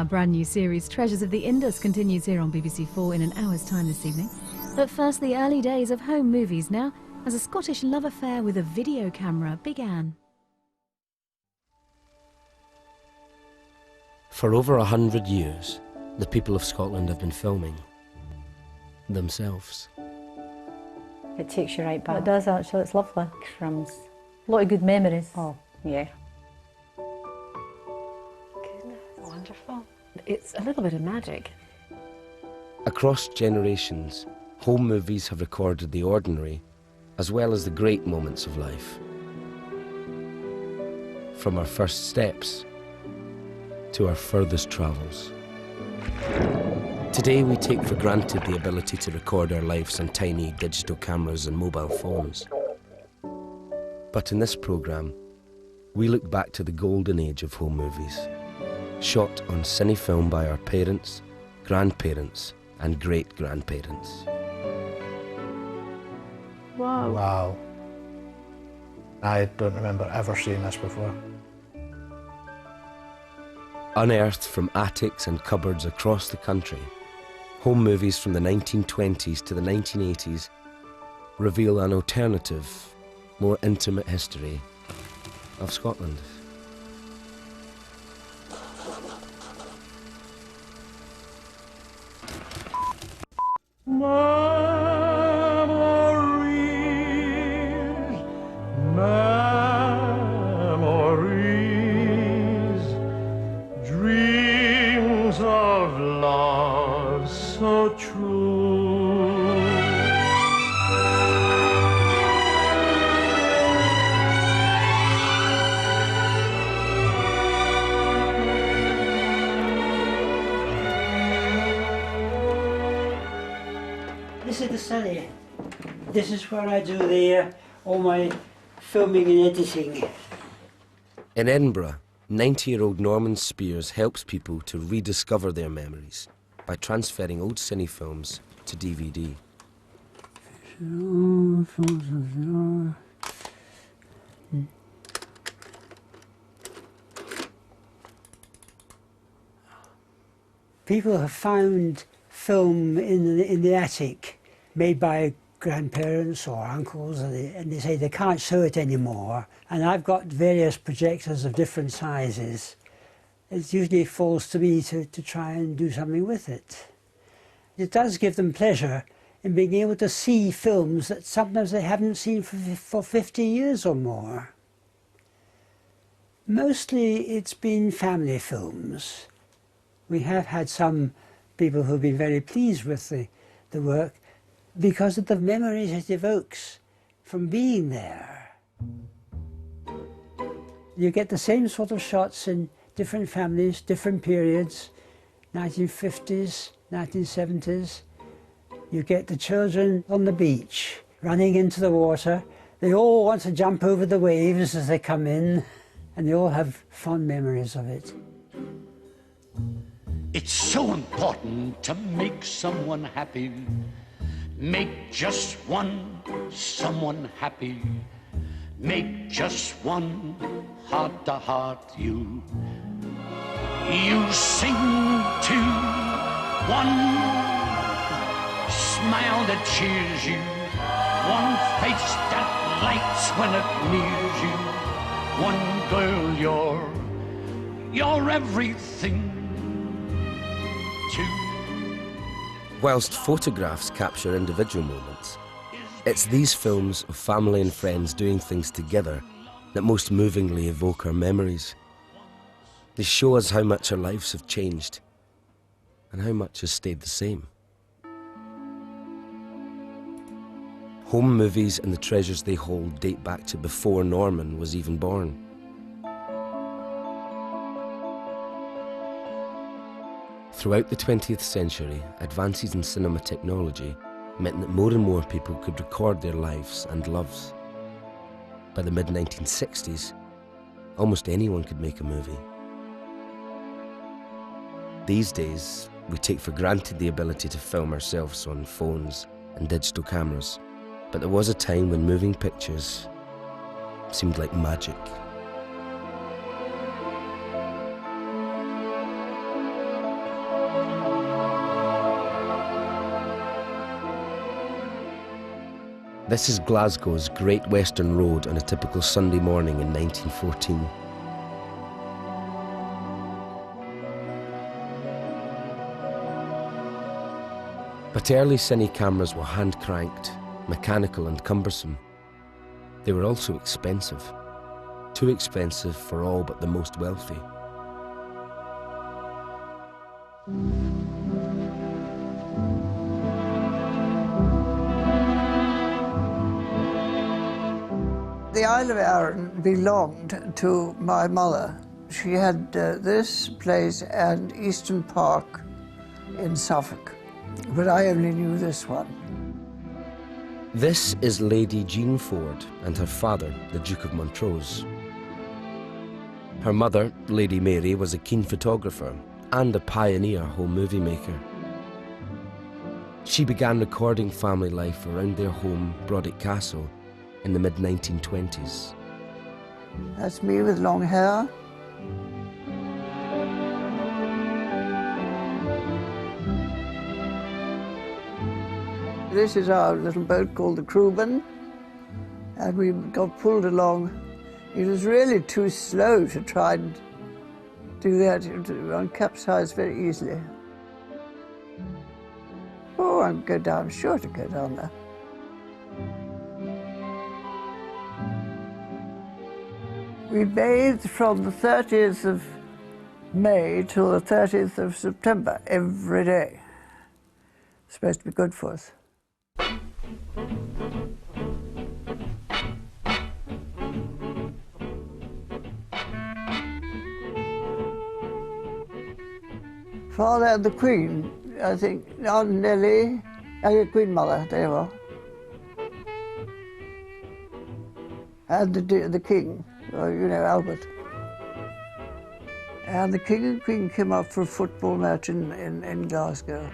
brand new series, Treasures of the Indus, continues here on BBC4 in an hour's time this evening. But first, the early days of home movies now, as a Scottish love affair with a video camera began. For over 100 years, the people of Scotland have been filming themselves. It takes you right back. It does actually, it's lovely. Crumbs. A lot of good memories. Oh, yeah. Goodness, wonderful. It's a little bit of magic. Across generations, home movies have recorded the ordinary as well as the great moments of life. From our first steps to our furthest travels. Today we take for granted the ability to record our lives on tiny digital cameras and mobile phones. But in this programme, we look back to the golden age of home movies, shot on cine film by our parents, grandparents and great-grandparents. Wow. Wow. I don't remember ever seeing this before. Unearthed from attics and cupboards across the country, home movies from the 1920s to the 1980s reveal an alternative, more intimate history of Scotland. Dreams of love so true. This is the study. This is where I do all my filming and editing. In Edinburgh, 90-year-old Norman Spears helps people to rediscover their memories by transferring old cine films to DVD. People have found film in the attic made by grandparents or uncles, and they say they can't show it anymore. And I've got various projectors of different sizes. It usually falls to me to try and do something with it. It does give them pleasure in being able to see films that sometimes they haven't seen for 50 years or more. Mostly it's been family films. We have had some people who've been very pleased with the work because of the memories it evokes from being there. You get the same sort of shots in different families, different periods, 1950s, 1970s. You get the children on the beach, running into the water. They all want to jump over the waves as they come in, and they all have fond memories of it. It's so important to make someone happy. Make just one someone happy. Make just one heart-to-heart you. You sing to one smile that cheers you, one face that lights when it nears you, one girl you're everything to. Whilst photographs capture individual moments, it's these films of family and friends doing things together that most movingly evoke our memories. They show us how much our lives have changed and how much has stayed the same. Home movies and the treasures they hold date back to before Norman was even born. Throughout the 20th century, advances in cinema technology meant that more and more people could record their lives and loves. By the mid-1960s, almost anyone could make a movie. These days, we take for granted the ability to film ourselves on phones and digital cameras, but there was a time when moving pictures seemed like magic. This is Glasgow's Great Western Road on a typical Sunday morning in 1914. But early cine cameras were hand-cranked, mechanical and cumbersome. They were also expensive. Too expensive for all but the most wealthy. The Isle of Arran belonged to my mother. She had this place and Eastern Park in Suffolk, but I only knew this one. This is Lady Jean Ford and her father, the Duke of Montrose. Her mother, Lady Mary, was a keen photographer and a pioneer home movie maker. She began recording family life around their home, Brodick Castle, in the mid-1920s. That's me with long hair. This is our little boat called the Crewman, and we got pulled along. It was really too slow to try and do that. One capsized very easily. Oh, I'm sure to go down there. We bathed from the 30th of May till the 30th of September every day. It's supposed to be good for us. Father and the Queen, I think, Aunt Nellie, and Queen Mother, there you are. And the King, you know, Albert. And the King and Queen came up for a football match in Glasgow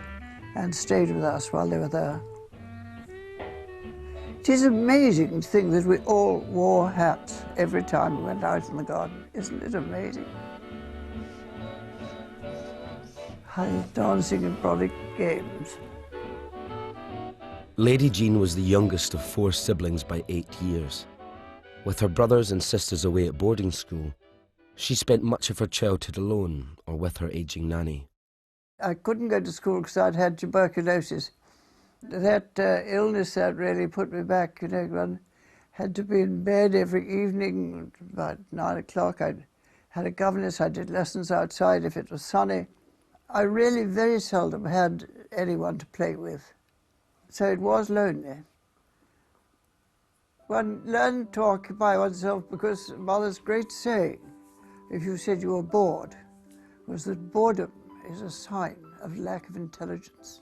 and stayed with us while they were there. It is an amazing thing that we all wore hats every time we went out in the garden. Isn't it amazing? Dancing in Brodick games. Lady Jean was the youngest of 4 siblings by 8 years. With her brothers and sisters away at boarding school, she spent much of her childhood alone or with her ageing nanny. I couldn't go to school because I'd had tuberculosis. That illness that really put me back, you know. One had to be in bed every evening about 9 o'clock. I had a governess. I did lessons outside if it was sunny. I really very seldom had anyone to play with, so it was lonely. One learned to occupy oneself because Mother's great saying, if you said you were bored, was that boredom is a sign of lack of intelligence.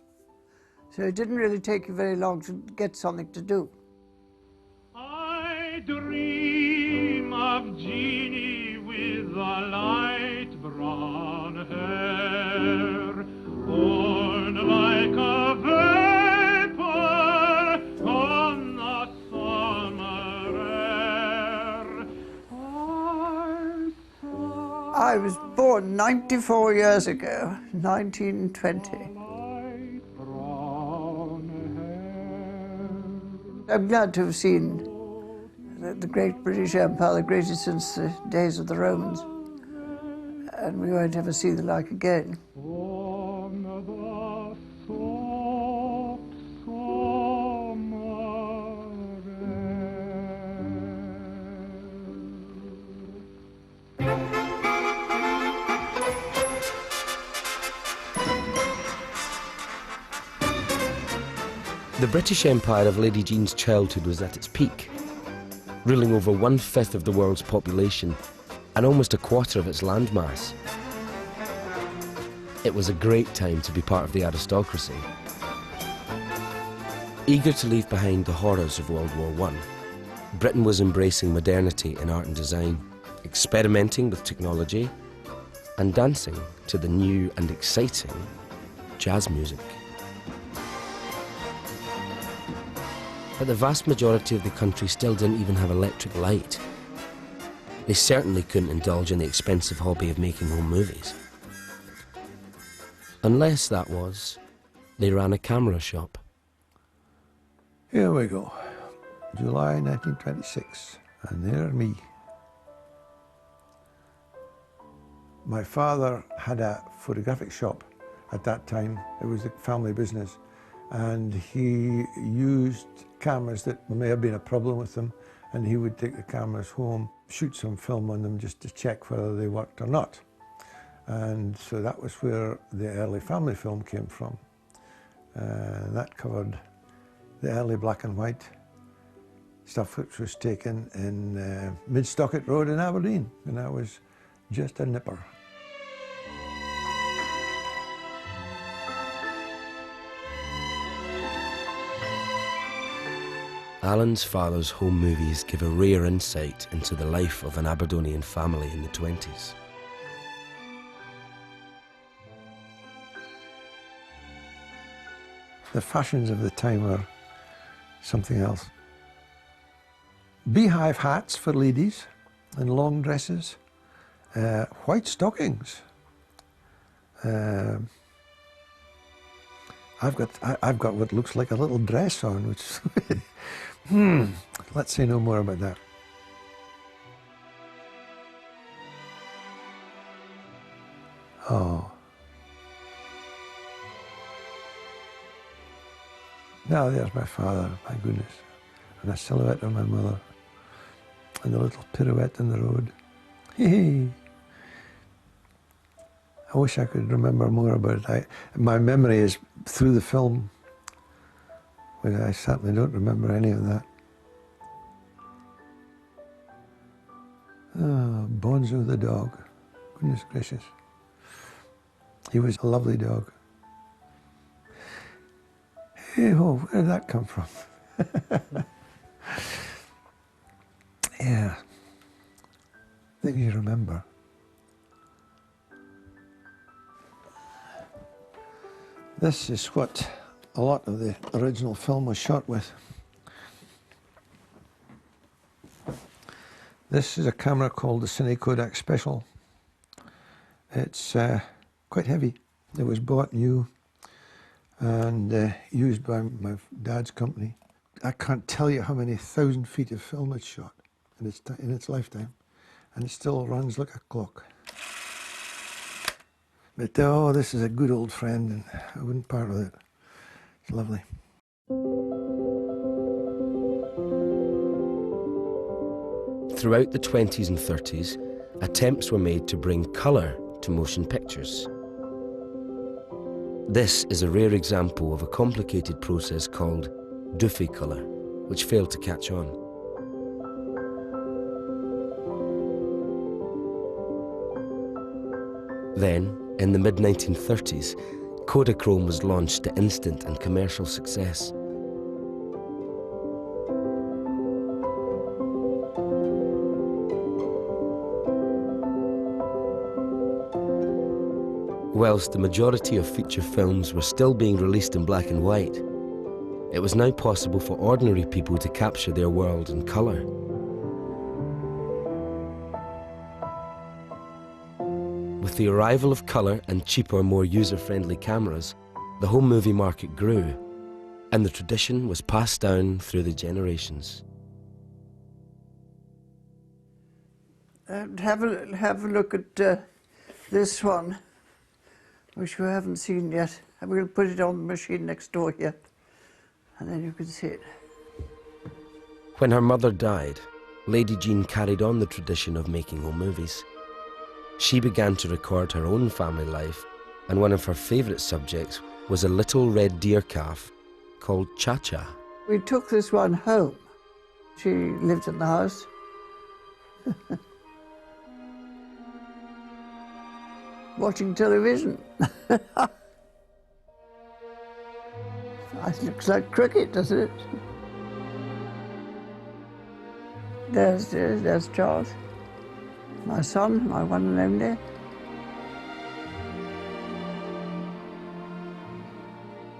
So it didn't really take you very long to get something to do. I dream of Jeannie with a light brown hair, born like a vapor on the summer air. I was born 94 years ago, 1920. I'm glad to have seen the great British Empire, the greatest since the days of the Romans, and we won't ever see the like again. The British Empire of Lady Jean's childhood was at its peak, ruling over 1/5 of the world's population and almost 1/4 of its landmass. It was a great time to be part of the aristocracy. Eager to leave behind the horrors of World War I, Britain was embracing modernity in art and design, experimenting with technology, and dancing to the new and exciting jazz music. But the vast majority of the country still didn't even have electric light. They certainly couldn't indulge in the expensive hobby of making home movies. Unless, that was, they ran a camera shop. Here we go. July 1926, and there me. My father had a photographic shop at that time. It was a family business, and he used cameras that may have been a problem with them, and he would take the cameras home, shoot some film on them just to check whether they worked or not. And so that was where the early family film came from. That covered the early black and white stuff which was taken in Mid-Stockett Road in Aberdeen, and I was just a nipper. Alan's father's home movies give a rare insight into the life of an Aberdonian family in the 20s. The fashions of the time were something else. Beehive hats for ladies and long dresses, white stockings. I've got what looks like a little dress on, which let's say no more about that. Oh. Now there's my father, my goodness, and a silhouette of my mother, and a little pirouette in the road. Hee. I wish I could remember more about it. My memory is through the film, but I certainly don't remember any of that. Oh, Bonzo the dog. Goodness gracious. He was a lovely dog. Hey ho, where did that come from? Yeah, things you remember. This is what a lot of the original film was shot with. This is a camera called the Cine Kodak Special. It's quite heavy. It was bought new and used by my dad's company. I can't tell you how many 1,000 feet of film it's shot in its lifetime, and it still runs like a clock. But oh, this is a good old friend, and I wouldn't part with it. It's lovely. Throughout the 20s and 30s, attempts were made to bring colour to motion pictures. This is a rare example of a complicated process called Dufy-colour, which failed to catch on. Then, in the mid-1930s, Kodachrome was launched to instant and commercial success. Whilst the majority of feature films were still being released in black and white, it was now possible for ordinary people to capture their world in colour. With the arrival of colour and cheaper, more user-friendly cameras, the home movie market grew, and the tradition was passed down through the generations. Have a look at this one, which you haven't seen yet. We'll put it on the machine next door here, and then you can see it. When her mother died, Lady Jean carried on the tradition of making home movies. She began to record her own family life, and one of her favourite subjects was a little red deer calf called Cha-Cha. We took this one home. She lived in the house. Watching television. It looks like cricket, doesn't it? There's Charles, my son, my one and only.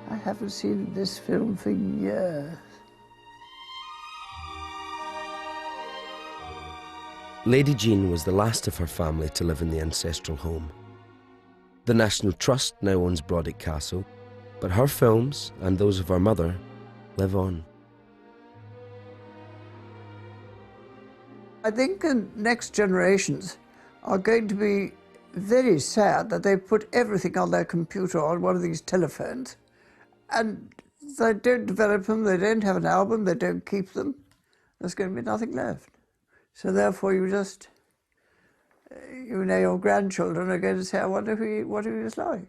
I haven't seen this film for years. Lady Jean was the last of her family to live in the ancestral home. The National Trust now owns Brodick Castle, but her films and those of her mother live on. I think the next generations are going to be very sad that they put everything on their computer, on one of these telephones, and they don't develop them, they don't have an album, they don't keep them. There's going to be nothing left. So therefore you just, you know, your grandchildren are going to say, I wonder what he was like.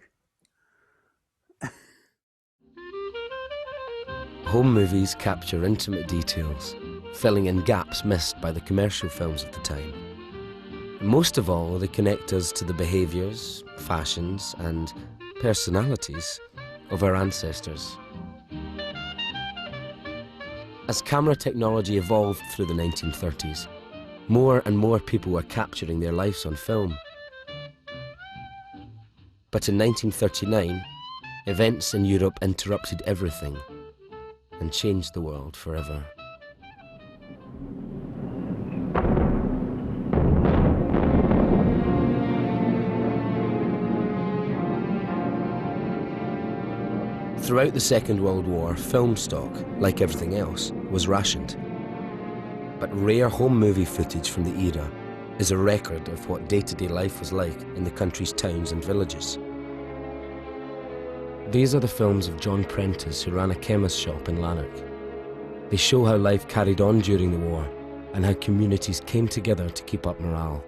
Home movies capture intimate details, filling in gaps missed by the commercial films of the time. Most of all, they connect us to the behaviours, fashions and personalities of our ancestors. As camera technology evolved through the 1930s, more and more people were capturing their lives on film. But in 1939, events in Europe interrupted everything and changed the world forever. Throughout the Second World War, film stock, like everything else, was rationed. But rare home movie footage from the era is a record of what day-to-day life was like in the country's towns and villages. These are the films of John Prentice, who ran a chemist shop in Lanark. They show how life carried on during the war and how communities came together to keep up morale.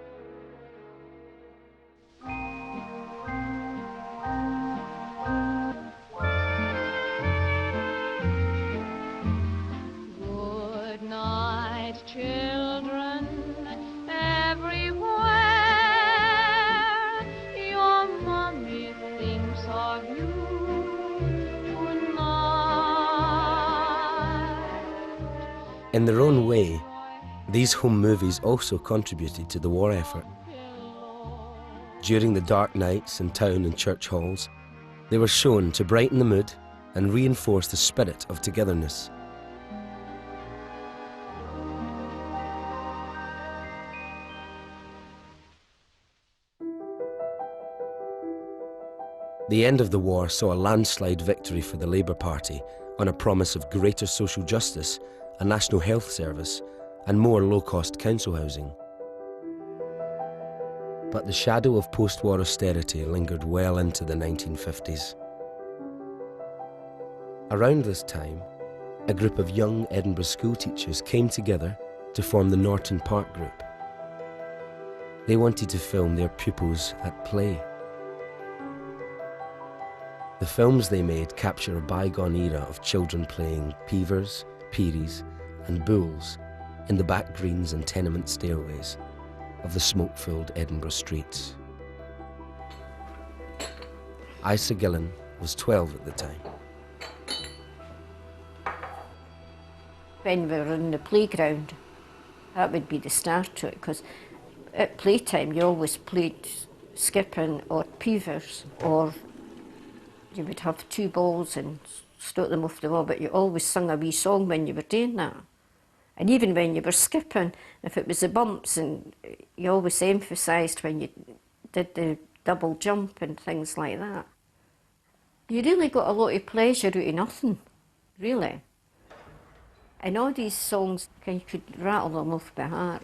In their own way, these home movies also contributed to the war effort. During the dark nights in town and church halls, they were shown to brighten the mood and reinforce the spirit of togetherness. The end of the war saw a landslide victory for the Labour Party on a promise of greater social justice, a national health service, and more low-cost council housing. But the shadow of post-war austerity lingered well into the 1950s. Around this time, a group of young Edinburgh school teachers came together to form the Norton Park Group. They wanted to film their pupils at play. The films they made capture a bygone era of children playing peavers, peeries and bulls in the back greens and tenement stairways of the smoke-filled Edinburgh streets. Isa Gillan was 12 at the time. When we were in the playground, that would be the start to it, because at playtime you always played skipping or peavers, or you would have two balls and stoat them off the wall, but you always sung a wee song when you were doing that. And even when you were skipping, if it was the bumps, and you always emphasised when you did the double jump and things like that. You really got a lot of pleasure out of nothing, really. And all these songs, you could rattle them off by heart.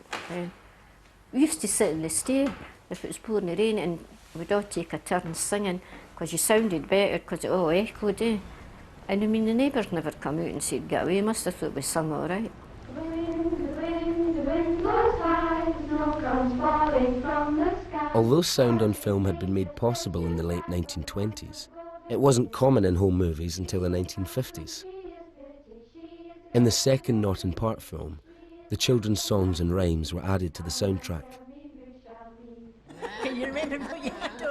We used to sit in the stair if it was pouring the rain, and we'd all take a turn singing, because you sounded better, because it all echoed, eh? And I mean, the neighbours never come out and said, get away, must have thought we sung all right. Although sound on film had been made possible in the late 1920s, it wasn't common in home movies until the 1950s. In the second Norton Park film, the children's songs and rhymes were added to the soundtrack.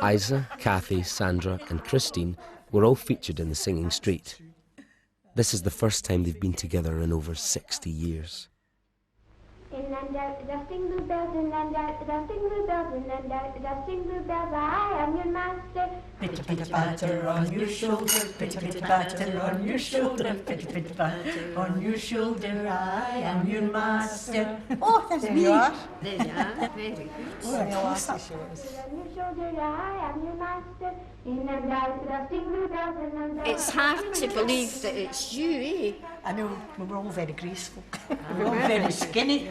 Isa, Kathy, Sandra and Christine were all featured in The Singing Street. This is the first time they've been together in over 60 years. Inland out, dusting bluebells, inland out, dusting bluebells, inland out, dusting bluebells, I am your master. Pitter pitter patter on your shoulder, pitter pitter patter on your shoulder, pitter pitter patter on your shoulder, I am your master. Oh, that's there me. You are. There you are, very good. Oh, that's awesome. On your shoulder, I am your master. Inland out, dusting bluebells, inland out. It's hard to believe that it's you, eh? I know, we were all very graceful. We were all very skinny.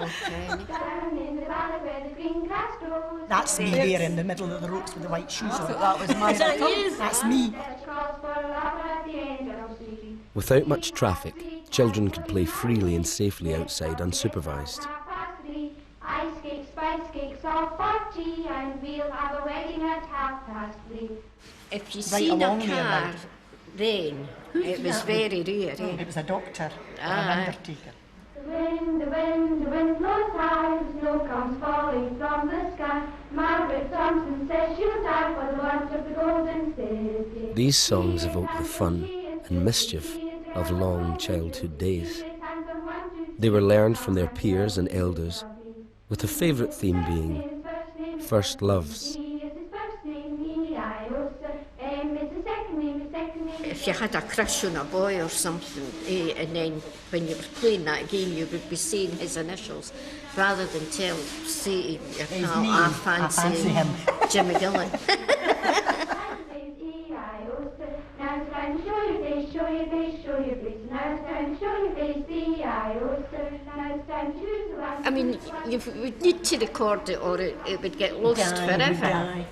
Okay. Down in the valley where the green grass grows. That's me there in the middle of the ropes with the white shoes on. That was my Is that you? That's me. Calls for a lover at the end of the sea. Without much traffic, children could play freely and safely outside unsupervised. 3:30. Ice cakes, spice cakes, all for tea, and we'll have a wedding at 3:30. If you Right seen a along there, car like. then, it was very rare, eh? It was a doctor, or Aye. an undertaker. The wind blows high, the snow comes falling from the sky. Margaret Thompson says she'll die for the want of the golden city. These songs evoke the fun and mischief of long childhood days. They were learned from their peers and elders, with a favourite theme being first loves. If you had a crush on a boy or something, and then when you were playing that game, you would be saying his initials rather than say to your His pal, name. I I fancy fancy him. Jimmy Gillan. Now it's time to show your face, show your face, show your face. Now it's time to show your face, E-I-O, sir. Now it's time to choose the one. I mean, you would need to record it or it would get lost forever. Die.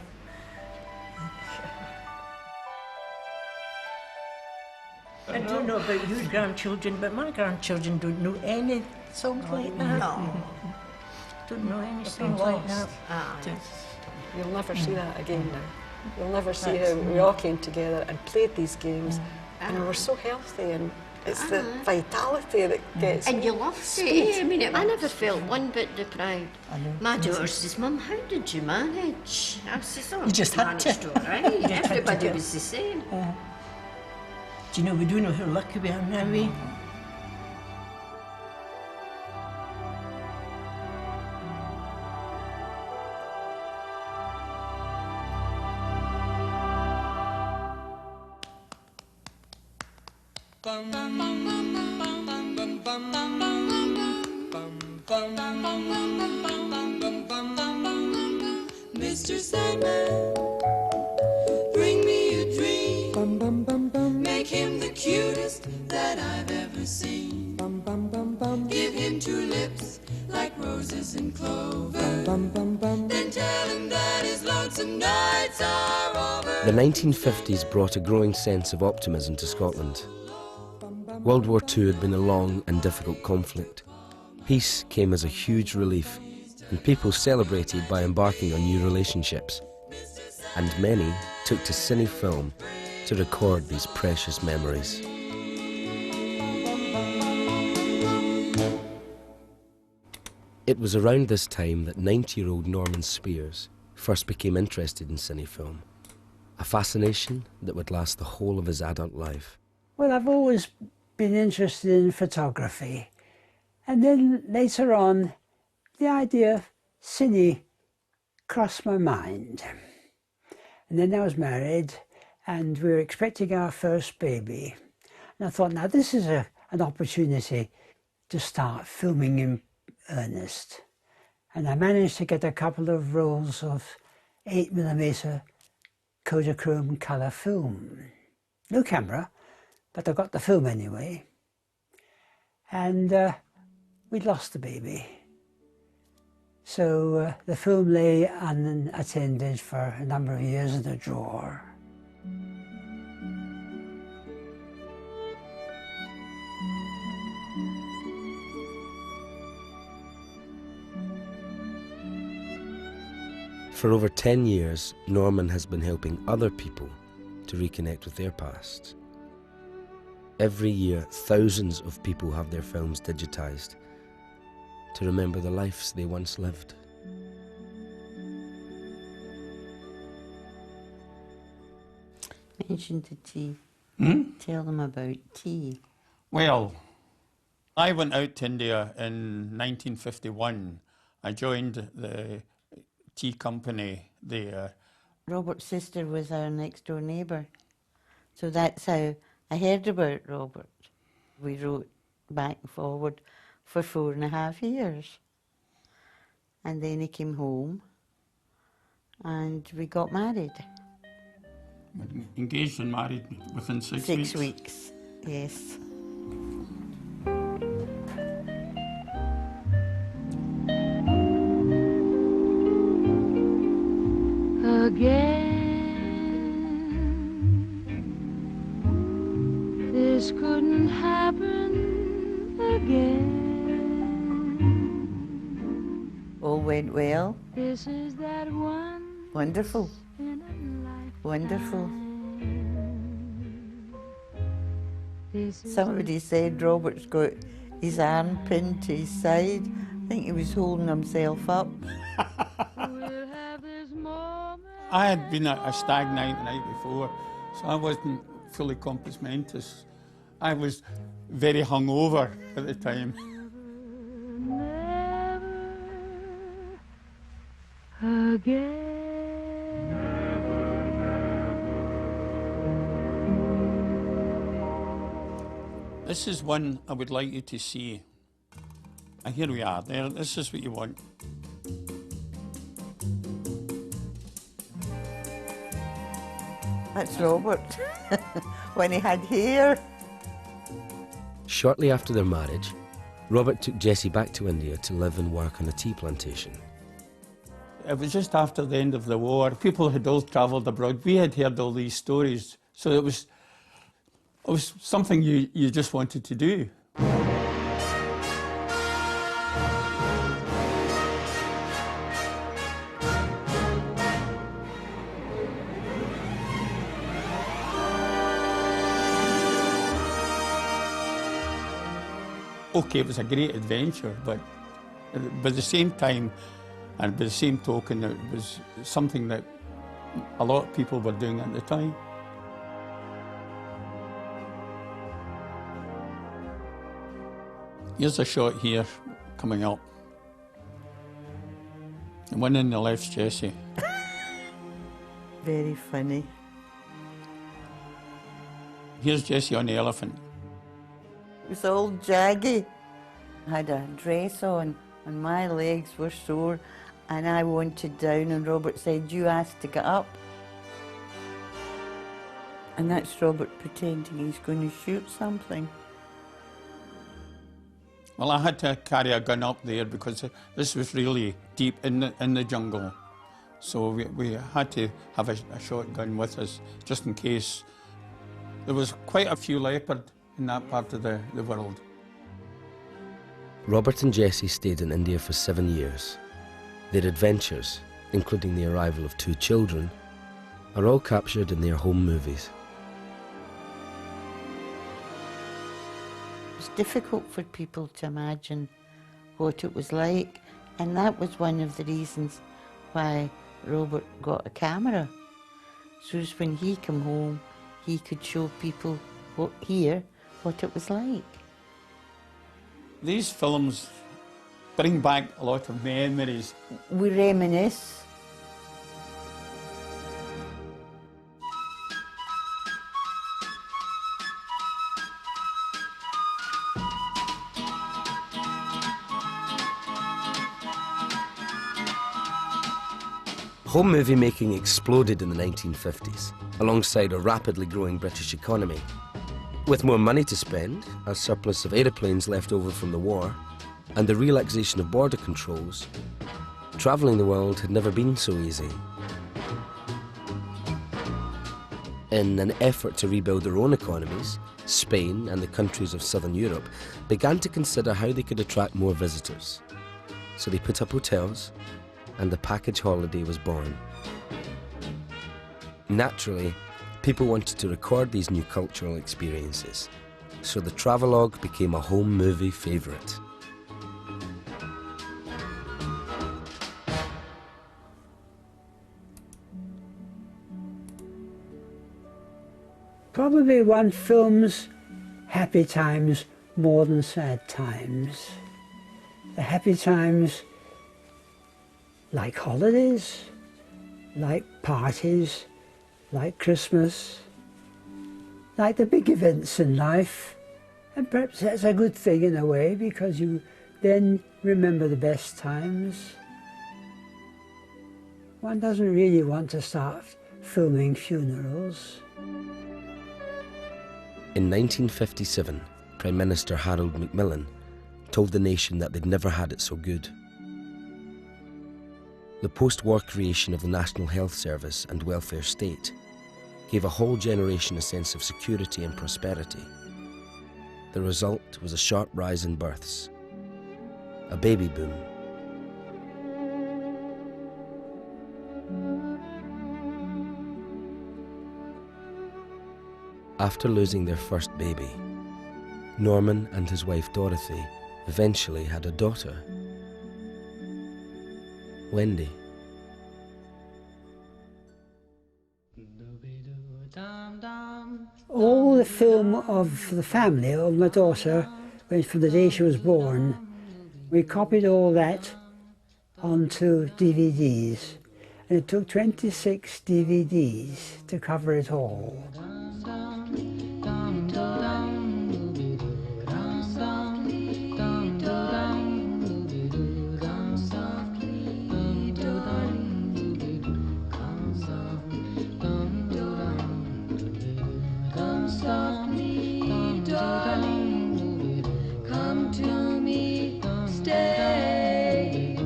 I don't know about your grandchildren, but my grandchildren don't know any songs like that. No. Don't know any been songs like lost. that. You'll never see that again now. You'll never see how we all came together and played these games, and we were so healthy, and it's the vitality that gets. And you loved it, eh? I mean, I never felt one bit deprived. My daughter says, Mum, how did you manage? I says, oh, You just had to. managed all right. You just had to Everybody do it. was the same. Do you know, we do know how lucky we are now, eh? Mr. Sandman, bring me a dream. Make him the cutest that I've ever seen. Give him two lips like roses and clover. Then tell him that his lonesome nights are over. The 1950s brought a growing sense of optimism to Scotland. World War II had been a long and difficult conflict. Peace came as a huge relief, and people celebrated by embarking on new relationships. And many took to cine film to record these precious memories. It was around this time that 90-year-old Norman Spears first became interested in cine film, a fascination that would last the whole of his adult life. Well, I've always been interested in photography, and then later on the idea of cine crossed my mind. And then I was married and we were expecting our first baby, and I thought, now this is an opportunity to start filming in earnest. And I managed to get a couple of rolls of 8mm Kodachrome colour film. No camera, but I got the film anyway. And we lost the baby. So the film lay unattended for a number of years in a drawer. For over 10 years, Norman has been helping other people to reconnect with their pasts. Every year, thousands of people have their films digitised to remember the lives they once lived. Mention the tea. Tell them about tea. Well, I went out to India in 1951. I joined the tea company there. Robert's sister was our next door neighbour. So that's how I heard about Robert. We wrote back and forward for 4.5 years. And then he came home and we got married. Engaged and married within 6 weeks. 6 weeks, yes. went well. This is that one Wonderful. in a lifetime. Wonderful. This is Somebody said Robert's got his arm pinned to his side. I think he was holding himself up. we'll have this moment. I had been at a stag night the night before, so I wasn't fully compos mentis. I was very hungover at the time. This is one I would like you to see. And here we are. There, this is what you want. That's Robert, when he had hair. Shortly after their marriage, Robert took Jessie back to India to live and work on a tea plantation. It was just after the end of the war. People had all travelled abroad. We had heard all these stories. So it was something you just wanted to do. Okay, it was a great adventure, but by the same time, and by the same token, it was something that a lot of people were doing at the time. Here's a shot here, coming up. The one on the left's Jessie. Very funny. Here's Jessie on the elephant. It was all jaggy. I had a dress on and my legs were sore and I wanted down and Robert said, you asked to get up. And that's Robert pretending he's going to shoot something. Well, I had to carry a gun up there because this was really deep in the jungle. So we had to have a shotgun with us just in case. There was quite a few leopard in that part of the world. Robert and Jessie stayed in India for 7 years. Their adventures, including the arrival of 2 children, are all captured in their home movies. It was difficult for people to imagine what it was like, and that was one of the reasons why Robert got a camera. So as when he came home, he could show people here what it was like. These films bring back a lot of memories. We reminisce. Home movie making exploded in the 1950s, alongside a rapidly growing British economy. With more money to spend, a surplus of aeroplanes left over from the war, and the relaxation of border controls, travelling the world had never been so easy. In an effort to rebuild their own economies, Spain and the countries of southern Europe began to consider how they could attract more visitors. So they put up hotels, and the package holiday was born. Naturally, people wanted to record these new cultural experiences, so the travelogue became a home movie favourite. Probably one films happy times more than sad times. The happy times like holidays, like parties, like Christmas, like the big events in life. And perhaps that's a good thing in a way, because you then remember the best times. One doesn't really want to start filming funerals. In 1957, Prime Minister Harold Macmillan told the nation that they'd never had it so good. The post-war creation of the National Health Service and welfare state gave a whole generation a sense of security and prosperity. The result was a sharp rise in births, a baby boom. after losing their first baby, Norman and his wife Dorothy eventually had a daughter, Wendy. All the film of the family, of my daughter, from the day she was born, we copied all that onto DVDs. And it took 26 DVDs to cover it all. Come to me, stay.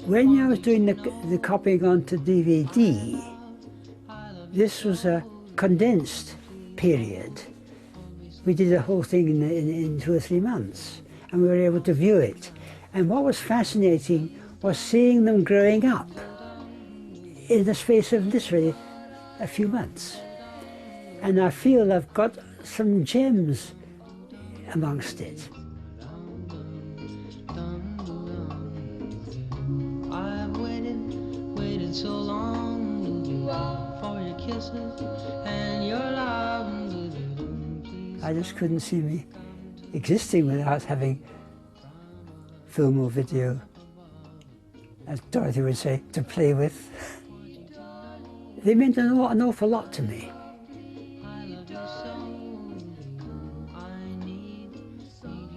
When I was doing the copying onto DVD, this was a condensed period. We did the whole thing in 2 or 3 months, and we were able to view it. And what was fascinating was seeing them growing up in the space of literally a few months. And I feel I've got some gems amongst it. I've waited so long for your kisses and your love. I just couldn't see me existing without having film or video, as Dorothy would say, to play with. They meant an awful lot to me.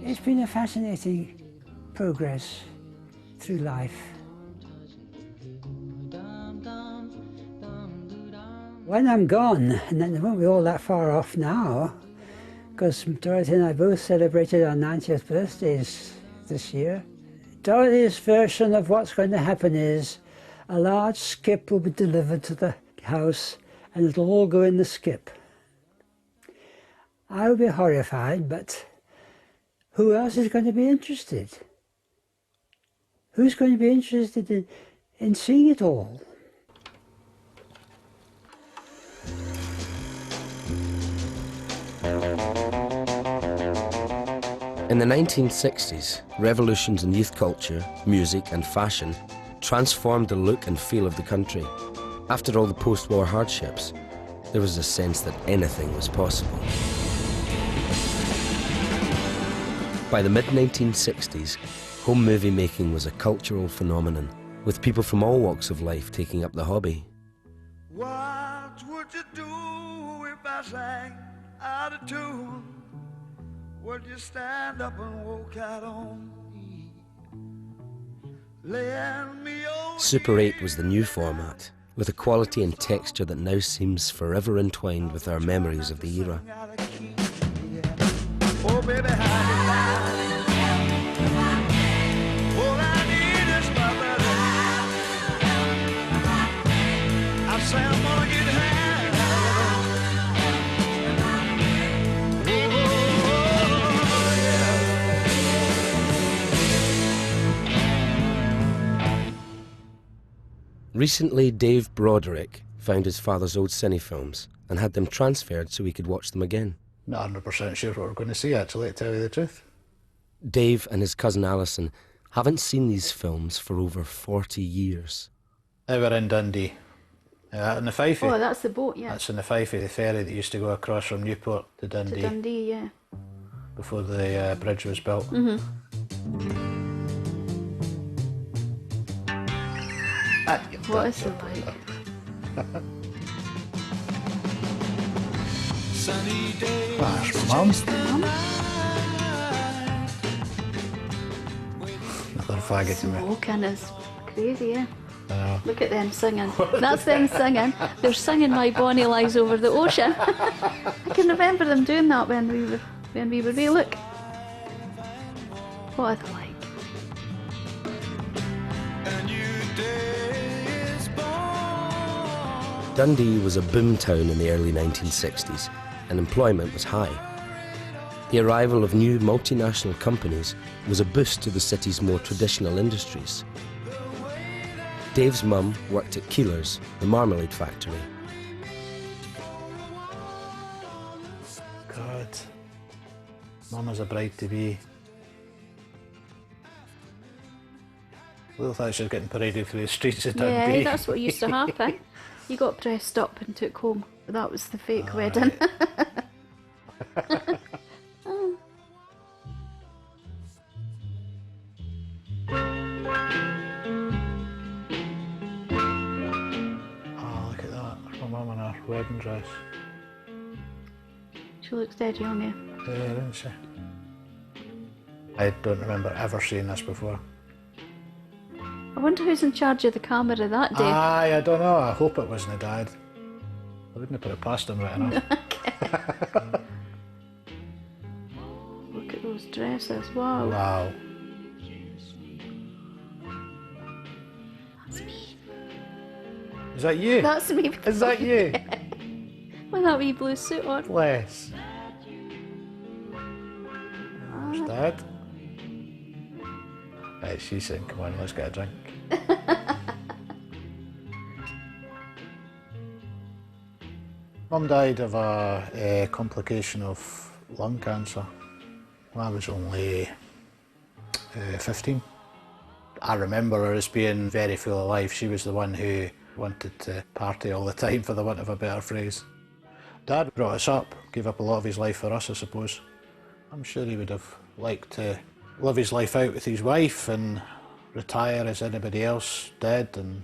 It's been a fascinating progress through life. When I'm gone, and it won't be all that far off now, because Dorothy and I both celebrated our 90th birthdays this year. Dorothy's version of what's going to happen is a large skip will be delivered to the house and it'll all go in the skip. I will be horrified, but who else is going to be interested? Who's going to be interested in seeing it all? In the 1960s, revolutions in youth culture, music and fashion transformed the look and feel of the country. After all the post-war hardships, there was a sense that anything was possible. By the mid-1960s, home movie making was a cultural phenomenon, with people from all walks of life taking up the hobby. What would you do if I sang out of tune? Would you stand up and walk out on me? Lend me your Super 8 was the new format, with a quality and texture that now seems forever entwined with our memories of the era. Oh, baby, how you like? All I need is my baby. I say I'm gonna get high. Recently, Dave Broderick found his father's old cine films and had them transferred so he could watch them again. Not 100% sure what we're going to see, actually, to tell you the truth. Dave and his cousin Alison haven't seen these films for over 40 years. They were in Dundee, in the Fife. Oh, that's the boat, yeah. That's in the Fife, the ferry that used to go across from Newport to Dundee. To Dundee, yeah. Before the bridge was built. Mm-hmm. What is it like? That's my mum. Nothing faggy to me. Smoking is crazy, yeah. Look at them singing. That's them singing. They're singing My Bonnie Lies Over the Ocean. I can remember them doing that when we were wee. Look. What are they like? Dundee was a boom town in the early 1960s, and employment was high. The arrival of new multinational companies was a boost to the city's more traditional industries. Dave's mum worked at Keeler's, the marmalade factory. God, Mum is a bride-to-be. Looked like she was getting paraded through the streets of Dundee. Yeah, that's what used to happen. You got dressed up and took home. That was the fake wedding. Oh, look at that. My mum in her wedding dress. She looks dead young, yeah. Yeah, didn't she? I don't remember ever seeing this before. I wonder who's in charge of the camera that day. Aye, I don't know. I hope it wasn't Dad. I wouldn't have put it past him right enough. Look at those dresses, wow. Wow. That's me. Is that you? That's me. Is that you? With that wee blue suit on. Bless. There's Dad. Right, she's saying, come on, let's get a drink. Mum died of a complication of lung cancer when I was only 15. I remember her as being very full of life. She was the one who wanted to party all the time, for the want of a better phrase. Dad brought us up, gave up a lot of his life for us, I suppose. I'm sure he would have liked to live his life out with his wife and retire as anybody else did and,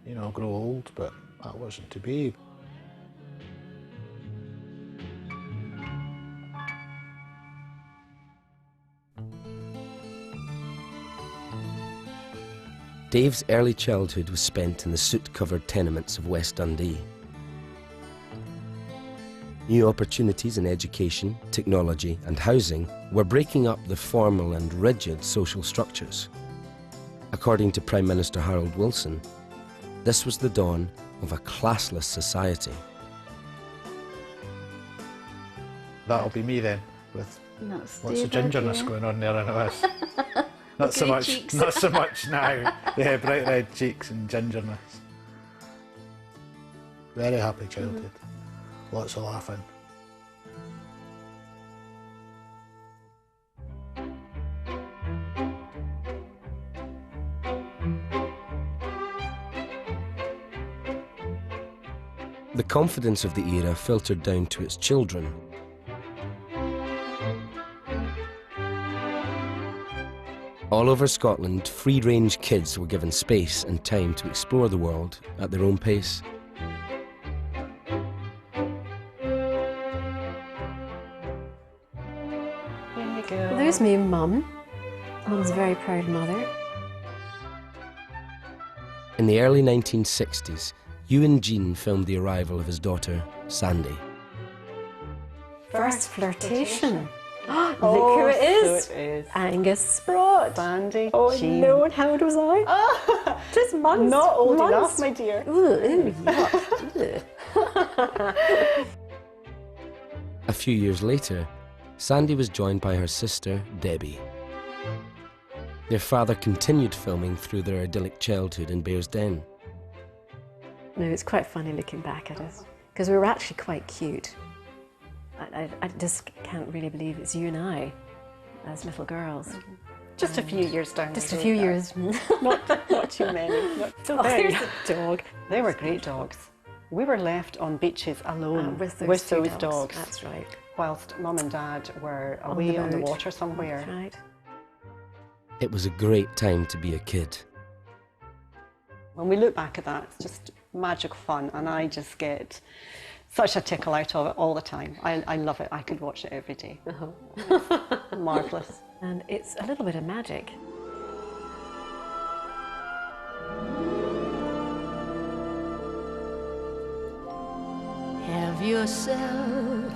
you know, grow old, but that wasn't to be. Dave's early childhood was spent in the soot-covered tenements of West Dundee. New opportunities in education, technology and housing were breaking up the formal and rigid social structures. According to Prime Minister Harold Wilson, this was the dawn of a classless society. That'll be me then, with That's lots of Dave, gingerness yeah. going on there in us. Not so Grey much, cheeks. not so much now. Yeah, bright red cheeks and gingerness. Very happy childhood. Lots of laughing. The confidence of the era filtered down to its children. All over Scotland, free-range kids were given space and time to explore the world at their own pace. There you go. Well, there's me and Mum. Mum's a very proud mother. In the early 1960s, Ewan Jean filmed the arrival of his daughter, Sandy. First flirtation. Look Oh, who it is. so it is. Angus Sprott. Sandy. Oh Jean. no, and how old was I? Just months. Not old months. enough, my dear. Ooh, yuck. A few years later, Sandy was joined by her sister, Debbie. Their father continued filming through their idyllic childhood in Bearsden. No, it's quite funny looking back at us, because we were actually quite cute. I just can't really believe it's you and I, as little girls. Just a few years down. Just the a road few there. years. Not too many. Not so Oh, many. there's the dog. They were great dogs. We were left on beaches alone with those two dogs. dogs. That's right. Whilst Mum and Dad were On away the on the boat. water somewhere. That's right. It was a great time to be a kid. When we look back at that, it's just magic fun, and I just get such a tickle out of it all the time. I love it. I could watch it every day. Marvellous. And it's a little bit of magic. Have yourself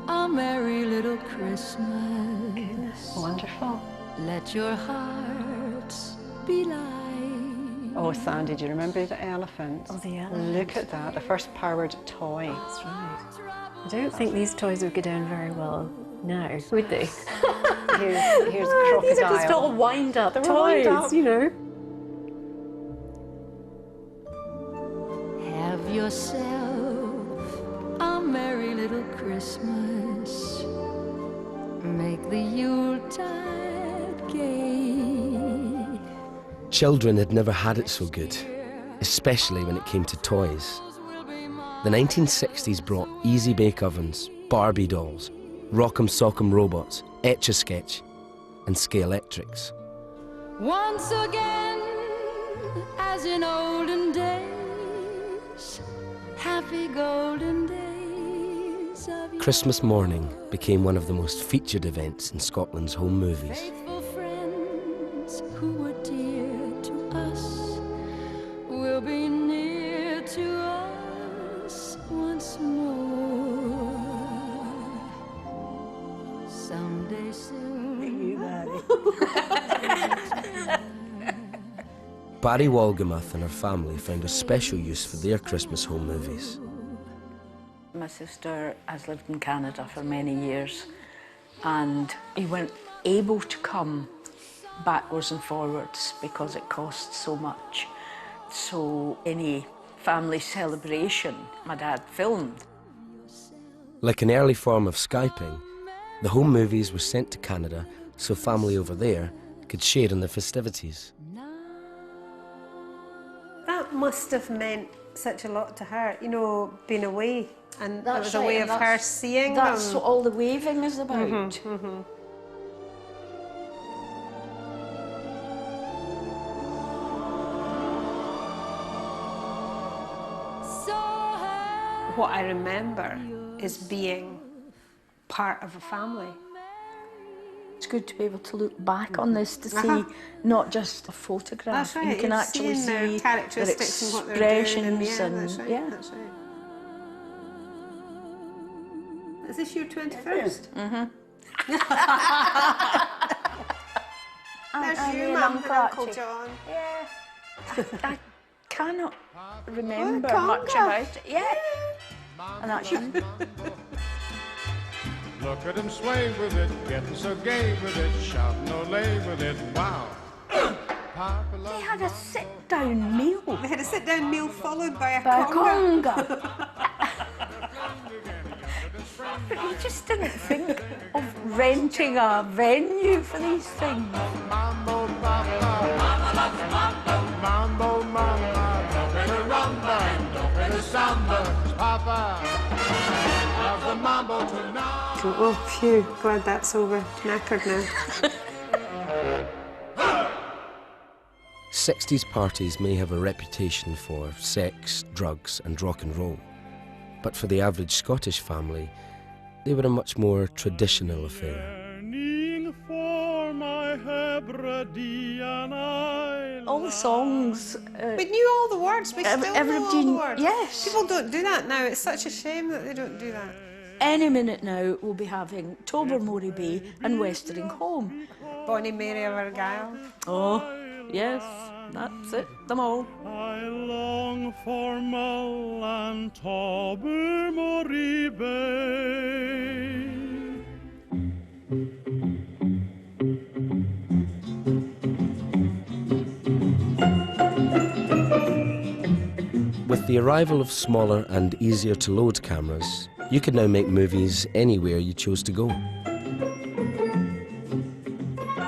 a merry little Christmas. Wonderful. Let your hearts be light. Oh, Sandy, do you remember the elephant? Oh, the elephant. Look at that, the first powered toy. That's right. I don't think these toys would go down very well now, would they? Here's Crocodile. These are just all wind-up toys, wind-up. you know. Have yourself a merry little Christmas. Make the Yuletide gay. Children had never had it so good, especially when it came to toys. The 1960s brought easy bake ovens, Barbie dolls, Rock'em Sock'em robots, Etch-a-Sketch, and Scalextrics. Once again, as in olden days, happy golden days of Christmas morning became one of the most featured events in Scotland's home movies. faithful friends who were dear to us will be near to us once more. Someday soon. Barry Walgamuth and her family found a special use for their Christmas home movies. My sister has lived in Canada for many years, and we weren't able to come backwards and forwards because it costs so much. So any family celebration, my dad filmed. Like an early form of Skyping, the home movies were sent to Canada so family over there could share in the festivities. That must have meant such a lot to her, you know, being away. And that That's was a right, way and of her that's- seeing That's them. what all the waving is about. What I remember is being part of a family. It's good to be able to look back on this to see not just a photograph. That's right. You can you're actually seeing their see characteristics and what they're doing. expressions And that's right. yeah. That's right. Is this your 21st? There's Auntie you, and Mum, Uncle and Uncle Archie. John. Yeah. I cannot remember conga. much about it. Yeah. And that's you. Look at him sway with it, getting so gay with it, shouting olay with it, wow. They had a sit-down meal. They had a sit-down meal followed by a conga. But you just didn't think of renting a venue for these things. Mambo, mama, don't be the rumba, don't be the samba, Papa loves the mambo tonight. Oh, phew, glad that's over. Knackered now. 60s parties may have a reputation for sex, drugs and rock and roll, but for the average Scottish family, they were a much more traditional affair. All the songs. We knew all the words. We still know all everybody- the words. yes. People don't do that now. It's such a shame that they don't do that. Any minute now, we'll be having Tobermory Bay and Westering Home. Bonnie Mary of Argyll. Oh, yes, that's it, them all. I long for Mull and Tobermory Bay. With the arrival of smaller and easier to load cameras, you could now make movies anywhere you chose to go.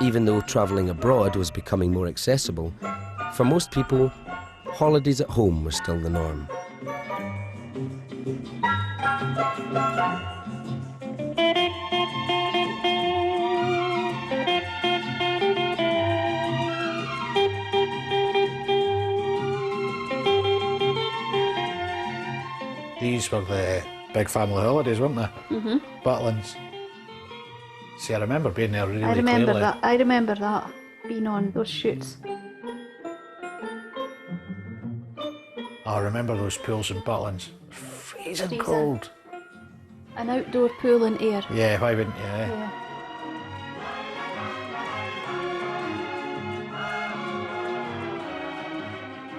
Even though travelling abroad was becoming more accessible, for most people, holidays at home were still the norm. These were the big family holidays, weren't they? Butlins. See, I remember being there really I remember clearly. that. I remember that being on those shoots. I remember those pools in Butlins. Freezing cold. An outdoor pool in air. Yeah, why wouldn't you? Eh? Yeah.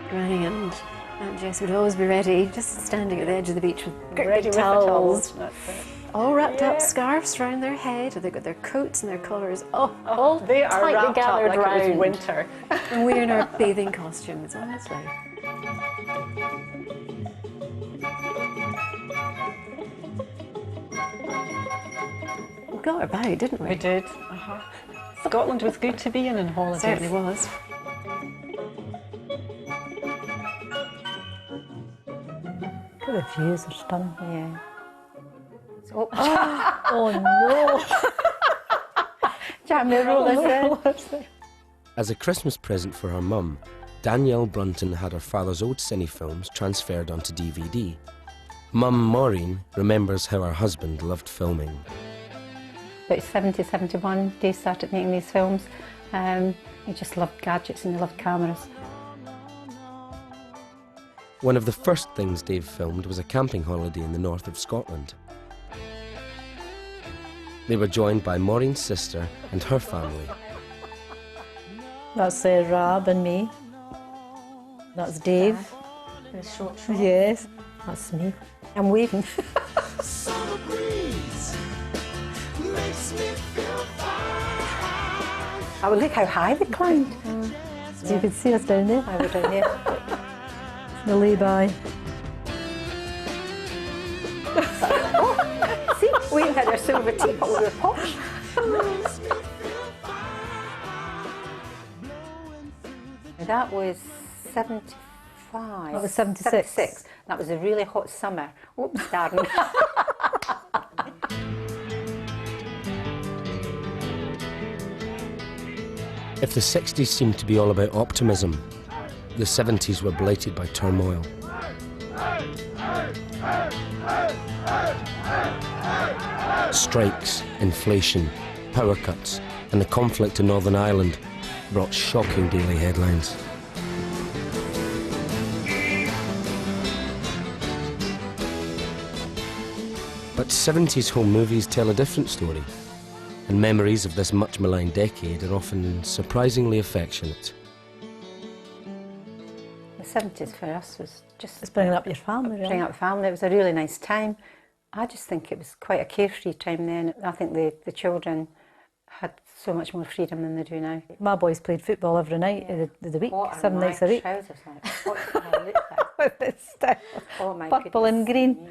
Granny and Aunt Jess would always be ready, just standing at the edge of the beach with great Ready big with the towels. That's it. All wrapped Yeah. up, scarves round their head. They've got their coats and their collars all They are tightly wrapped up gathered like it was round. winter. And we're in our bathing costumes, honestly. We got about, didn't we? We did. Scotland was good to be in holiday. Certainly was. Look at the views are stunning. Yeah. Oh no! Jam the rollers in. As a Christmas present for her mum, Danielle Brunton had her father's old cine films transferred onto DVD. Mum Maureen remembers how her husband loved filming. About 70, 71, Dave started making these films. He just loved gadgets and he loved cameras. One of the first things Dave filmed was a camping holiday in the north of Scotland. They were joined by Maureen's sister and her family. That's Rab and me. That's Dave. There's short. Yes, that's me. I'm waving. Summer breeze makes me feel fine. Oh, look how high they climbed. So you could see us down there. I was down there. The lay-by. See, we had our silver teapot, we were posh. That was 75. That was 76. 76. That was a really hot summer. Oops, Darren. If the 60s seemed to be all about optimism, the 70s were blighted by turmoil. Strikes, inflation, power cuts, and the conflict in Northern Ireland brought shocking daily headlines. But 70s home movies tell a different story, and memories of this much maligned decade are often surprisingly affectionate. The 70s for us was just... It's bringing up your family, really. Bringing up family. It was a really nice time. I just think it was quite a carefree time then. I think the children had so much more freedom than they do now. My boys played football every night of the week, What are 7 my nights a week. trousers like? What do I look like? With the style. Oh my Purple and goodness. green.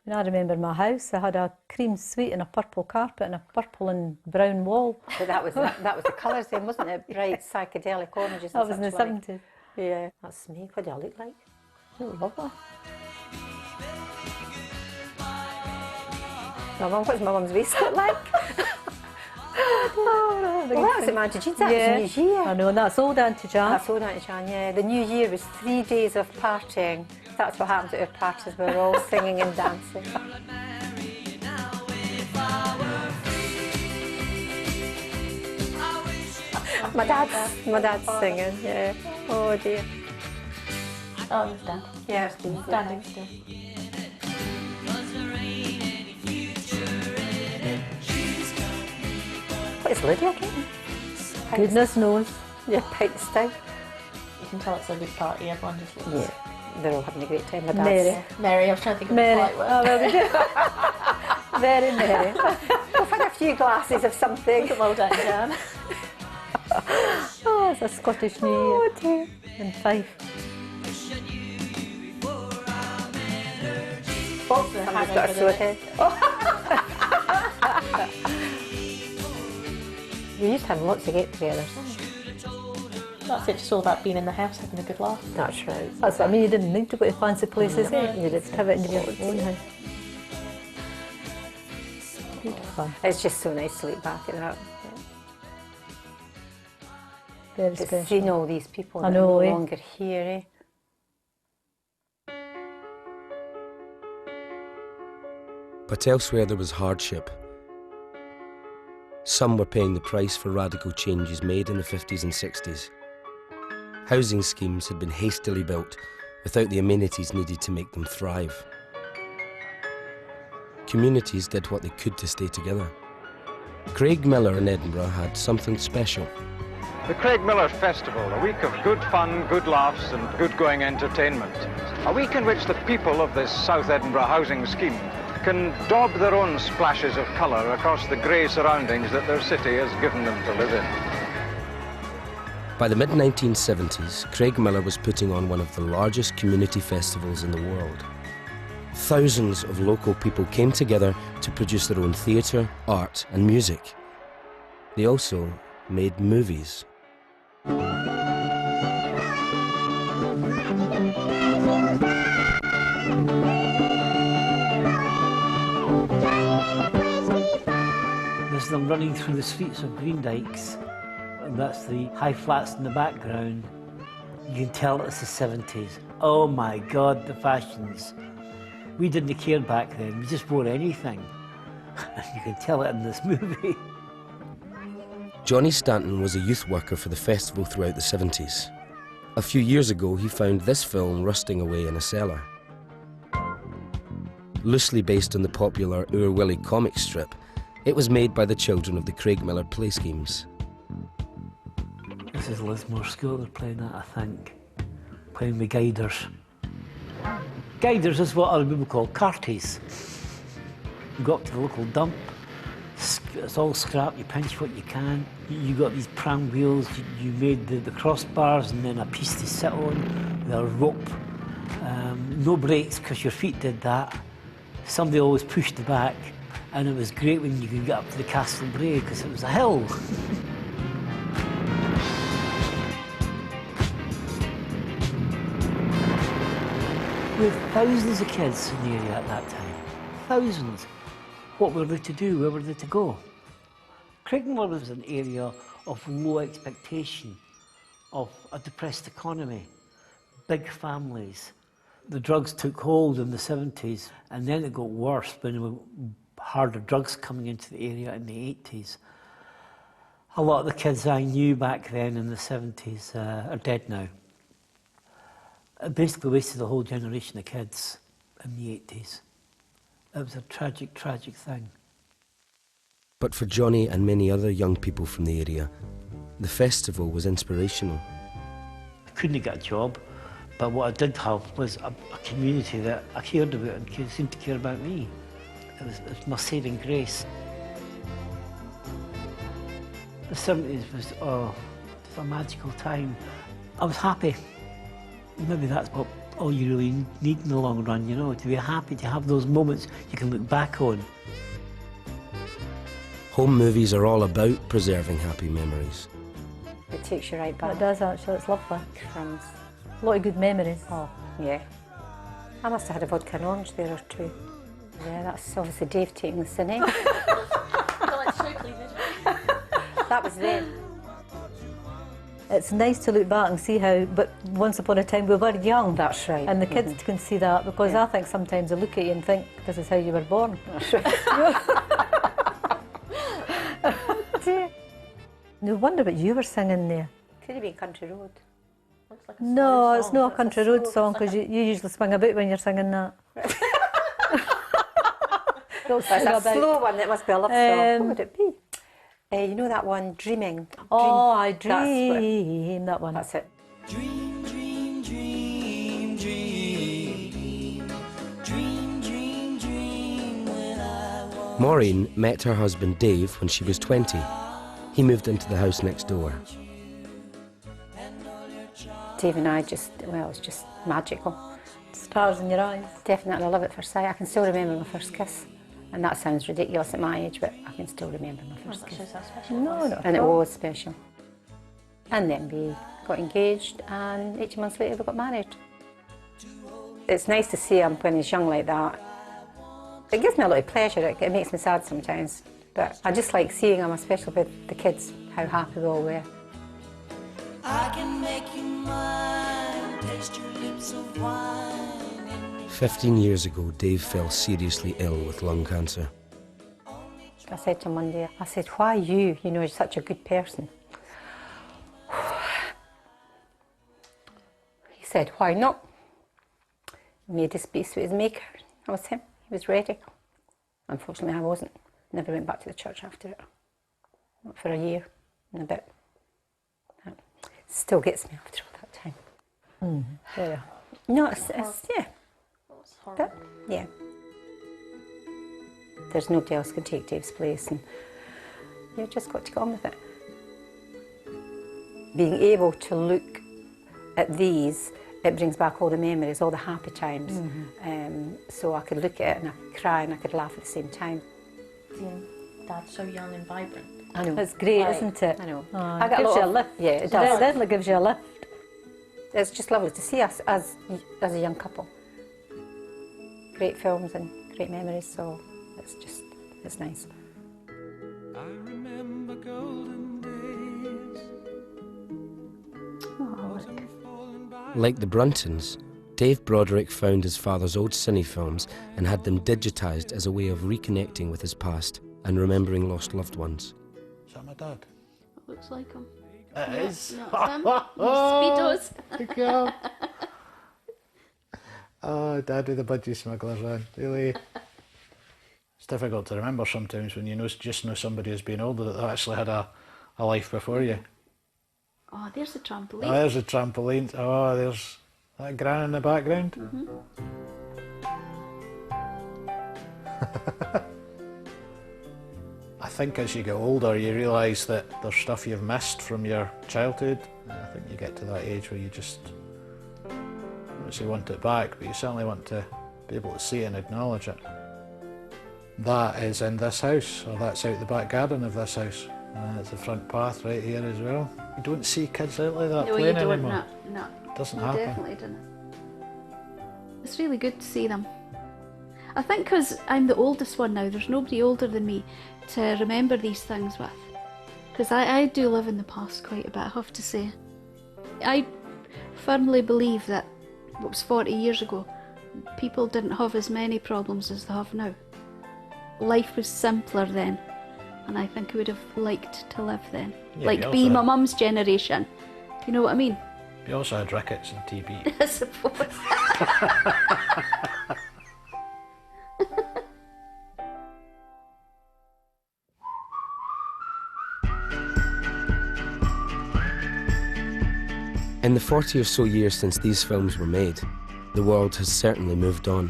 And I remember my house, I had a cream suite and a purple carpet and a purple and brown wall. But that was the colours then, wasn't it? Bright psychedelic oranges. That and was in the such like. 70s. Yeah, that's me. What do I look like? Oh, lovely. My mum, what's my mum's waistcoat like? Well, that was at Auntie Jean's. That was New Year. I know, and that's old Auntie Jan. That's old Auntie Jan, yeah. The New Year was 3 days of partying. That's what happened at our parties. We were all singing and dancing. My dad's singing, yeah. Oh dear. Oh, he's dead. Yeah, Standing still. What is Lydia getting? Goodness knows. Yeah, pints down. You can tell it's a big party, everyone just looks. Yeah, they're all having a great time. My dad's Mary, I was trying to think of Mary. a polite word. Oh, well, we do. Very merry. We've had a few glasses of something. Well done, Jan. Oh, it's a Scottish New Year. Oh dear. In Fife. Oh, somebody's got a sore head. We used to have lots of get-togethers. That's it, just all about being in the house, having a good laugh. That's right. That's what I mean, you didn't need to go to fancy places. You just have it in your own house. Good fun. It's just so nice to look back at that. Very Just special. seeing all these people I that know, are no eh? longer here, eh? But elsewhere there was hardship. Some were paying the price for radical changes made in the 50s and 60s. Housing schemes had been hastily built without the amenities needed to make them thrive. Communities did what they could to stay together. Craig Miller in Edinburgh had something special. The Craig Miller Festival, a week of good fun, good laughs and good-going entertainment. A week in which the people of this South Edinburgh housing scheme can daub their own splashes of colour across the grey surroundings that their city has given them to live in. By the mid-1970s, Craig Miller was putting on one of the largest community festivals in the world. Thousands of local people came together to produce their own theatre, art and music. They also made movies. As I'm running through the streets of Greendykes, and that's the high flats in the background, you can tell it's the 70s. Oh my God, the fashions. We didn't care back then, we just wore anything. And you can tell it in this movie. Johnny Stanton was a youth worker for the festival throughout the 70s. A few years ago, he found this film rusting away in a cellar. Loosely based on the popular Oor Willie comic strip, it was made by the children of the Craig Miller play schemes. This is Lismore School, they're playing that, I think. Playing with guiders. Guiders is what other people call carties. You go up to the local dump, it's all scrap, you pinch what you can. You got these pram wheels, you made the crossbars and then a piece to sit on, with a rope. No brakes because your feet did that. Somebody always pushed the back, and it was great when you could get up to the Castle Bray because it was a hill. We had thousands of kids in the area at that time. Thousands. What were they to do? Where were they to go? Craigmillar was an area of low expectation, of a depressed economy, big families. The drugs took hold in the 70s, and then it got worse when there were harder drugs coming into the area in the 80s. A lot of the kids I knew back then in the 70s are dead now. It basically wasted a whole generation of kids in the 80s. It was a tragic, tragic thing. But for Johnny and many other young people from the area, the festival was inspirational. I couldn't get a job, but what I did have was a community that I cared about and seemed to care about me. It was my saving grace. The 70s was a magical time. I was happy. Maybe that's what all you really need in the long run, you know, to be happy, to have those moments you can look back on. Home movies are all about preserving happy memories. It takes you right back. It does actually, it's lovely. Crumbs. A lot of good memories. Oh, yeah. I must have had a vodka and orange there or two. Yeah, that's obviously Dave taking the cine. That was then. It's nice to look back and see how, but once upon a time we were young. That's right. And the kids can see that, because I think sometimes they look at you and think, this is how you were born. That's right. No wonder what you were singing there. Could have been Country Road. No, it's not a Country Road song, because you usually swing about when you're singing that. It's a slow one, it must be a love song. What would it be? You know that one, Dreaming? Oh, I Dream, that one. That's it. Dream, dream, dream, dream. Dream, dream, dream when I was... Maureen met her husband Dave when she was 20. He moved into the house next door. Dave and I just, well, it was just magical. Stars in your eyes. Definitely love at first sight. I can still remember my first kiss. And that sounds ridiculous at my age, but I can still remember my first kiss. No, and it was special. And then we got engaged, and 18 months later we got married. It's nice to see him when he's young like that. It gives me a lot of pleasure. It makes me sad sometimes. But I just like seeing him, especially with the kids, how happy we all were. I can make you mine, taste your lips of wine. 15 years ago, Dave fell seriously ill with lung cancer. I said to him one day, I said, why you? You know, you're such a good person. He said, why not? He made his peace with his maker. That was him. He was ready. Unfortunately, I wasn't. Never went back to the church after it. Not for a year and a bit. still gets me after all that time. Yeah. No, it's yeah. But, yeah. There's nobody else can take Dave's place, and you've just got to get on with it. Being able to look at these, it brings back all the memories, all the happy times. So I could look at it and I could cry and I could laugh at the same time. Seeing Dad so young and vibrant. I know. It's great, isn't it? I know. I got gives you a lift. Yeah, it It does. definitely gives you a lift. It's just lovely to see us as a young couple. Great films and great memories, so it's nice. I remember golden days. Like the Bruntons, Dave Broderick found his father's old cine films and had them digitised as a way of reconnecting with his past and remembering lost loved ones. Is that my dad? Looks like him. It is. No, it's him. Speedos. Girl. Oh, Dad with the budgie smugglers on. Really? It's difficult to remember sometimes when you just know somebody has been older that they actually had a life before you. Oh, there's the trampoline. Oh, there's a trampoline. Oh, there's that gran in the background. I think as you get older, you realise that there's stuff you've missed from your childhood. I think you get to that age where you just, I don't say want it back, but you certainly want to be able to see it and acknowledge it. That is in this house, or that's out the back garden of this house. It's the front path right here as well. You don't see kids out like that No, playing you don't. anymore. No. It doesn't You happen. definitely didn't. It's really good to see them. I think because I'm the oldest one now, there's nobody older than me to remember these things with. Because I do live in the past quite a bit, I have to say. I firmly believe that what was 40 years ago, people didn't have as many problems as they have now. Life was simpler then, and I think I would have liked to live then. Yeah, like we be also my had- mum's generation. Do you know what I mean? You also had rickets and TB. I suppose. In the 40 or so years since these films were made, the world has certainly moved on.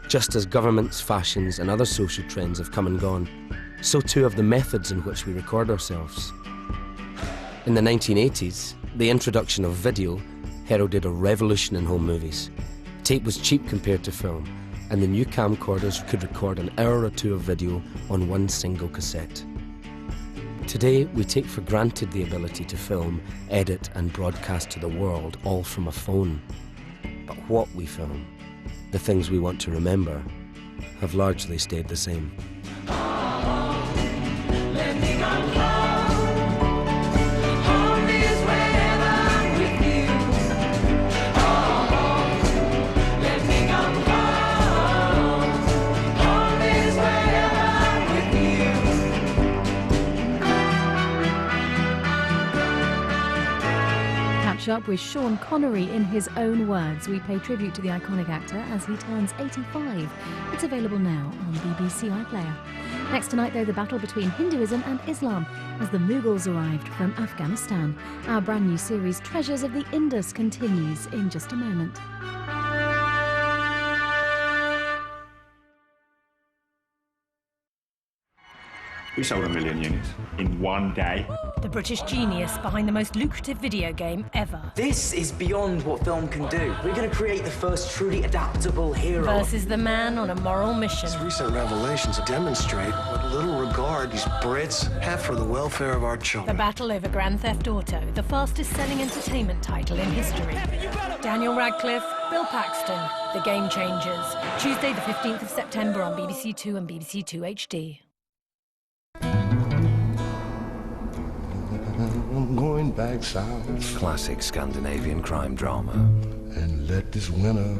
Just as governments, fashions and other social trends have come and gone, so too have the methods in which we record ourselves. In the 1980s, the introduction of video heralded a revolution in home movies. Tape was cheap compared to film, and the new camcorders could record an hour or two of video on one single cassette. Today, we take for granted the ability to film, edit and broadcast to the world, all from a phone. But what we film, the things we want to remember, have largely stayed the same. Let me come home. Home is wherever I'm with you. Oh, let me come home. Home is wherever I'm with you. Catch up with Sean Connery in his own words. We pay tribute to the iconic actor as he turns 85. It's available now on BBC iPlayer. Next tonight, though, the battle between Hinduism and Islam as the Mughals arrived from Afghanistan. Our brand new series, Treasures of the Indus, continues in just a moment. We sold 1 million units in one day. The British genius behind the most lucrative video game ever. This is beyond what film can do. We're going to create the first truly adaptable hero. Versus the man on a moral mission. Recent revelations demonstrate what little regard these Brits have for the welfare of our The children. battle over Grand Theft Auto, the fastest-selling entertainment title in history. Daniel Radcliffe, Bill Paxton, The Game Changers. Tuesday the 15th of September on BBC Two and BBC Two HD. I'm going back south. Classic Scandinavian crime drama. And let this winter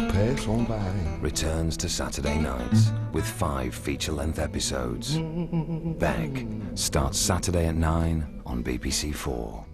pass on by. Returns to Saturday nights with 5 feature-length episodes. Beck starts Saturday at 9 on BBC 4.